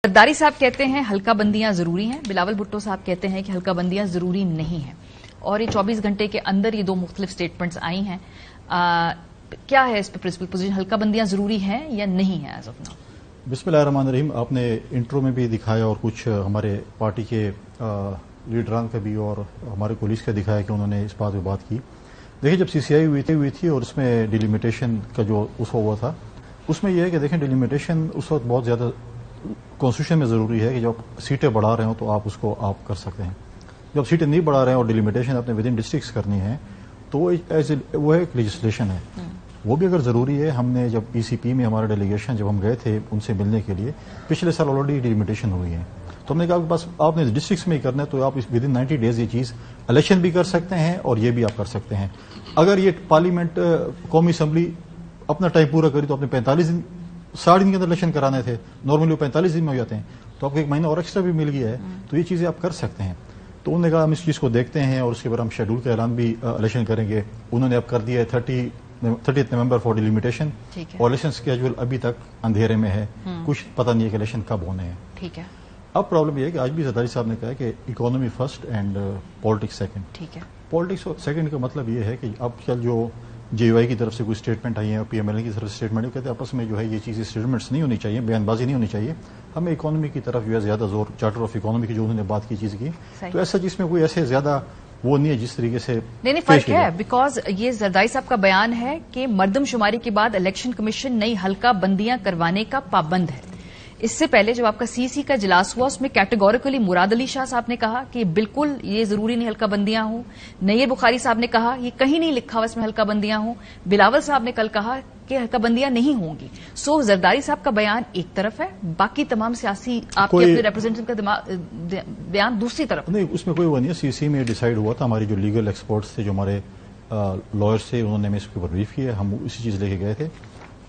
زرداری صاحب کہتے ہیں حلقہ بندیاں ضروری ہیں، بلاول بھٹو صاحب کہتے ہیں کہ حلقہ بندیاں ضروری نہیں ہیں، اور یہ 24 گھنٹے کے اندر یہ دو مختلف سٹیٹمنٹس آئی ہیں۔ کیا ہے اس پہ پرنسپل پوزیشن، حلقہ بندیاں ضروری ہیں یا نہیں ہیں ایز آف ناؤ؟ بسم اللہ الرحمن الرحیم۔ آپ نے انٹرو میں بھی دکھایا اور کچھ ہمارے پارٹی کے لیڈران کا بھی اور ہمارے پولیس کا دکھایا کہ انہوں نے اس بات پہ بات کی۔ دیکھیں، جب سی سی آئی ہوئی تھی اور اس میں ڈیلیمیٹیشن کا جو اس ہوا تھا، اس میں یہ ہے کہ دیکھیں ڈیلیمیٹیشن اس وقت بہت زیادہ کانسٹیٹیوشن میں ضروری ہے کہ جب سیٹیں بڑھا رہے ہوں تو آپ اس کو آپ کر سکتے ہیں۔ جب سیٹیں نہیں بڑھا رہے ہیں اور ڈیلیمیٹیشن اپنے ود ان ڈسٹرکٹس کرنی ہے تو وہ ایک لیجسلیشن ہے، وہ بھی اگر ضروری ہے۔ ہم نے جب ای سی پی میں ہمارا ڈیلیگیشن جب ہم گئے تھے ان سے ملنے کے لیے، پچھلے سال آلریڈی ڈیلیمیٹیشن ہوئی ہے، تو ہم نے کہا کہ بس آپ نے ڈسٹرکٹس میں ہی کرنا ہے تو آپ ود ان 90 ڈیز یہ چیز الیکشن بھی کر سکتے ہیں اور یہ بھی آپ کر سکتے ہیں۔ اگر یہ پارلیمنٹ قومی اسمبلی اپنا ٹائم پورا کری تو آپ نے 45 دن 60 دن کے اندر الیکشن کرانے تھے، نارملی وہ 45 دن میں ہو جاتے ہیں، تو آپ کو ایک مہینہ اور ایکسٹرا بھی مل گیا ہے، تو یہ چیزیں آپ کر سکتے ہیں۔ تو انہوں نے کہا ہم اس چیز کو دیکھتے ہیں اور اس کے بعد ہم شیڈول کا اعلان بھی الیکشن کریں گے۔ انہوں نے اب کر دیا ہے 30 نومبر فار ڈیلیمیٹیشن، اور الیکشن اسکیجول ابھی تک اندھیرے میں ہے، کچھ پتہ نہیں ہے کہ الیکشن کب ہونے ہیں۔ ٹھیک ہے، اب پرابلم یہ ہے کہ آج بھی زرداری صاحب نے کہا کہ economy first and politics second. ٹھیک ہے، پالیٹکس سیکنڈ کا مطلب یہ ہے کہ اب کل جو جے یو آئی کی طرف سے کوئی اسٹیٹمنٹ آئی ہے اور پی ایم ایل این کی طرف سے اسٹیٹمنٹ ہے، کہتے ہیں آپس میں جو ہے یہ چیزیں اسٹیٹمنٹس نہیں ہونی چاہیے، بیان بازی نہیں ہونی چاہیے، ہمیں اکانومی کی طرف جو ہے زیادہ زور، چارٹر آف اکانومی کی جو انہوں نے بات کی چیز کی، تو ایسا جس میں کوئی ایسے زیادہ وہ نہیں ہے جس طریقے سے نہیں فرق ہے، بیکاز یہ زرداری صاحب کا بیان ہے کہ مردم شماری کے بعد الیکشن کمیشن نئی حلقہ بندیاں کروانے کا پابند ہے۔ اس سے پہلے جب آپ کا سی سی کا اجلاس ہوا اس میں کیٹیگوریکلی مراد علی شاہ صاحب نے کہا کہ بالکل یہ ضروری نہیں حلقہ بندیاں ہوں، نیر بخاری صاحب نے کہا یہ کہیں نہیں لکھا ہوا اس میں حلقہ بندیاں ہوں، بلاول صاحب نے کل کہا کہ حلقہ بندیاں نہیں ہوں گی۔ سو زرداری صاحب کا بیان ایک طرف ہے، باقی تمام سیاسی آپ کے اپنے ریپرزینٹیٹو کا بیان دوسری طرف نہیں، اس میں کوئی وہ نہیں ہے۔ سی سی میں ڈیسائیڈ ہوا تھا، ہماری جو لیگل ایکسپرٹس تھے، جو ہمارے لائرس تھے، انہوں نے ہمیں اس کے اوپر بریف کیا، ہم اسی چیز لے کے گئے تھے۔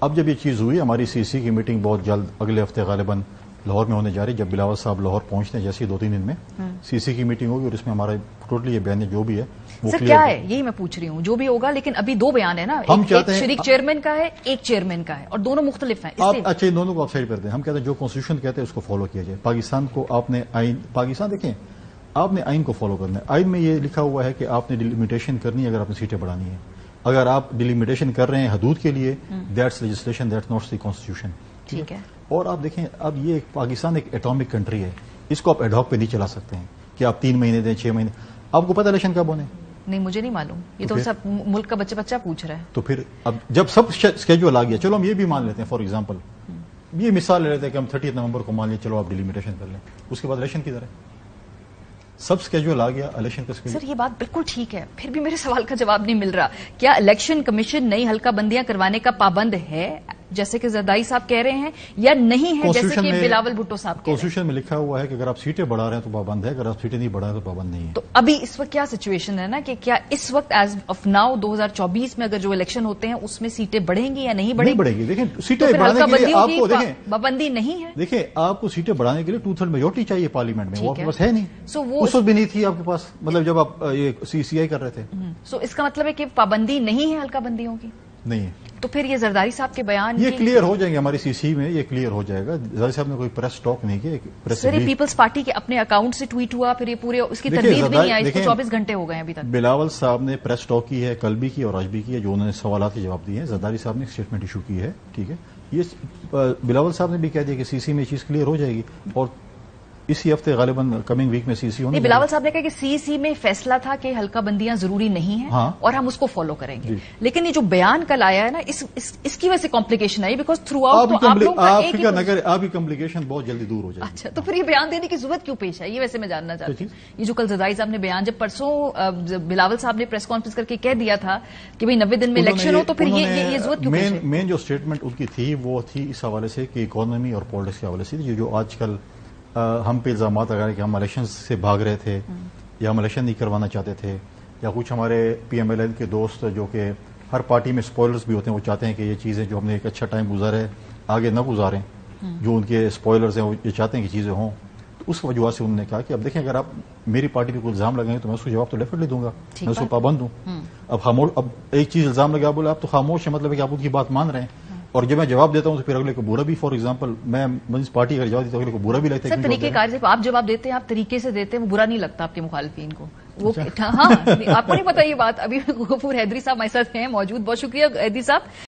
اب جب یہ چیز ہوئی، ہماری سی سی کی میٹنگ بہت جلد اگلے ہفتے غالباً لاہور میں ہونے جا رہی ہے، جب بلاول صاحب لاہور پہنچتے ہیں جیسے 2-3 دن میں سی سی کی میٹنگ ہوگی اور اس میں ہمارا ٹوٹلی یہ بیان جو بھی ہے وہ سر کیا ہے یہی میں پوچھ رہی ہوں، جو بھی ہوگا لیکن ابھی دو بیان ہے نا، ایک شریک چیئرمین کا ہے، ایک چیئرمین کا ہے، اور دونوں مختلف ہیں۔ اچھا، ان دونوں کو آپ سائڈ کر دیں۔ ہم کہتے ہیں جو کانسٹیٹیوشن کہتے ہیں اس کو فالو کیا جائے۔ پاکستان کو آپ نے آئین، پاکستان دیکھیں، آپ نے آئین کو فالو کرنا ہے۔ آئین میں یہ لکھا ہوا ہے کہ آپ نے ڈیلیمیٹیشن کرنی ہے اگر آپ نے سیٹیں بڑھانی ہے۔ اگر آپ ڈیلیمیٹیشن کر رہے ہیں حدود کے لیے، that's legislation, that's not the constitution. ٹھیک ہے، اور آپ دیکھیں اب یہ پاکستان ایک ایٹامک کنٹری ہے، اس کو آپ ایڈ ہاک پہ نہیں چلا سکتے ہیں کہ آپ 3 مہینے دیں، 6 مہینے۔ آپ کو پتہ الیکشن کب ہونے؟ نہیں، مجھے نہیں معلوم، یہ تو سب ملک کا بچہ پوچھ رہا ہے۔ تو پھر اب جب سب اسکیجول آ گیا، چلو ہم یہ بھی مان لیتے ہیں، فار ایگزامپل یہ مثال لے لیتے ہیں کہ ہم 30 نومبر کو مان لیں، چلو آپ ڈیلیمیٹیشن کر لیں، اس کے بعد الیکشن کدھر ہے؟ سب اسکیجول آ گیا، الیکشن کا اسکیجول۔ سر یہ بات بالکل ٹھیک ہے، پھر بھی میرے سوال کا جواب نہیں مل رہا۔ کیا الیکشن کمیشن نئی حلقہ بندیاں کروانے کا پابند ہے جیسے کہ زرداری صاحب کہہ رہے ہیں، یا نہیں ہے جیسے کہ بلاول بھٹو صاحب کہہ رہے ہیں؟ کانسٹیٹیوشن میں لکھا ہوا ہے کہ اگر آپ سیٹیں بڑھا رہے ہیں تو پابند ہے، اگر آپ سیٹیں نہیں بڑھا رہے ہیں تو پابند نہیں ہے۔ تو ابھی اس وقت کیا سچویشن ہے نا کہ کیا اس وقت ایز آف ناؤ 2024 میں اگر جو الیکشن ہوتے ہیں اس میں سیٹیں بڑھیں گی یا نہیں بڑھیں گی؟ نہیں بڑھیں گی۔ دیکھیں سیٹیں بڑھانے کے لیے آپ کو پابندی نہیں ہے۔ دیکھیں آپ کو سیٹیں بڑھانے کے لیے 2/3 میجورٹی چاہیے پارلیمنٹ میں، وہ آپ کے پاس ہے نہیں، اس وقت بھی نہیں تھی آپ کے پاس، مطلب جب آپ یہ سی سی آئی کر رہے تھے۔ سو اس کا مطلب ہے کہ پابندی نہیں ہے حلقہ بندیوں کی؟ نہیں ہے۔ تو پھر یہ زرداری صاحب کے بیان یہ کلیئر ہو جائیں گے، ہماری سی سی میں یہ کلیئر ہو جائے گا۔ زرداری صاحب نے کوئی پریس ٹاک نہیں کیا۔ سر یہ پیپلز پارٹی کے اپنے اکاؤنٹ سے ٹویٹ ہوا، پھر یہ پورے اس کی تردید بھی نہیں آئی، اس کو 24 گھنٹے ہو گئے ہیں ابھی تک۔ بلاول صاحب نے پریس ٹاک کی ہے، کل بھی کی اور آج بھی کی ہے، جو انہوں نے سوالات کے جواب دیے ہیں۔ زرداری صاحب نے اسٹیٹمنٹ ایشو کی ہے، ٹھیک ہے۔ یہ بلاول صاحب نے بھی کہہ دیا کہ سی سی میں یہ چیز کلیئر ہو جائے گی، اور اسی ہفتے غالباً کمنگ ویک میں سی سی ہونے۔ بلاول صاحب نے کہا کہ سی سی میں فیصلہ تھا کہ حلقہ بندیاں ضروری نہیں ہیں اور ہم اس کو فالو کریں گے، لیکن یہ جو بیان کل آیا ہے نا اس کی وجہ سے complication I, because through out آپ کی کمپلیکیشن بہت جلدی دور ہو جائے گی۔ اچھا، تو پھر یہ بیان دینے کی ضرورت کیوں پیش ہے؟ یہ ویسے میں جاننا چاہتی ہوں۔ یہ جو کل زرداری صاحب نے بیان، جب پرسوں بلاول صاحب نے پریس کانفرنس کر کے کہہ دیا تھا کہ بھئی 90 دن میں الیکشن ہو، تو پھر یہ ضرورت کیوں پیش ہے؟ مین جو اسٹیٹمنٹ ان کی تھی وہ تھی اس حوالے سے کہ اکانومی اور پالیٹکس کے حوالے سے، جو آج کل ہم پہ الزامات لگا رہے کہ ہم الیکشن سے بھاگ رہے تھے یا ہم الیکشن نہیں کروانا چاہتے تھے، یا کچھ ہمارے پی ایم ایل این کے دوست جو کہ ہر پارٹی میں اسپوائلرز بھی ہوتے ہیں، وہ چاہتے ہیں کہ یہ چیزیں جو ہم نے ایک اچھا ٹائم گزارا ہے آگے نہ گزاریں، جو ان کے اسپوائلرز ہیں وہ یہ چاہتے ہیں کہ چیزیں ہوں۔ تو اس وجہ سے انہوں نے کہا کہ اب دیکھیں اگر آپ میری پارٹی پہ کوئی الزام لگائیں تو میں اس کو جواب تو ڈیفینیٹلی دوں گا، میں اس کو پابند ہوں۔ اب ایک چیز الزام لگا بولے آپ تو خاموش ہے، مطلب ہے کہ آپ ان کی بات مان رہے ہیں، اور جب میں جواب دیتا ہوں تو پھر اگلے کو برا بھی، فار ایگزامپل میں اس پارٹی کا جواب دیتا ہوں اگلے کو برا بھی لگتا ہے. سر طریقہ کار سے آپ جواب دیتے ہیں، آپ طریقے سے دیتے ہیں، وہ برا نہیں لگتا آپ کے مخالفین کو. وہ ہاں آپ کو نہیں پتا یہ بات. ابھی غفور حیدری صاحب ہمارے ساتھ ہیں موجود. بہت شکریہ حیدری صاحب.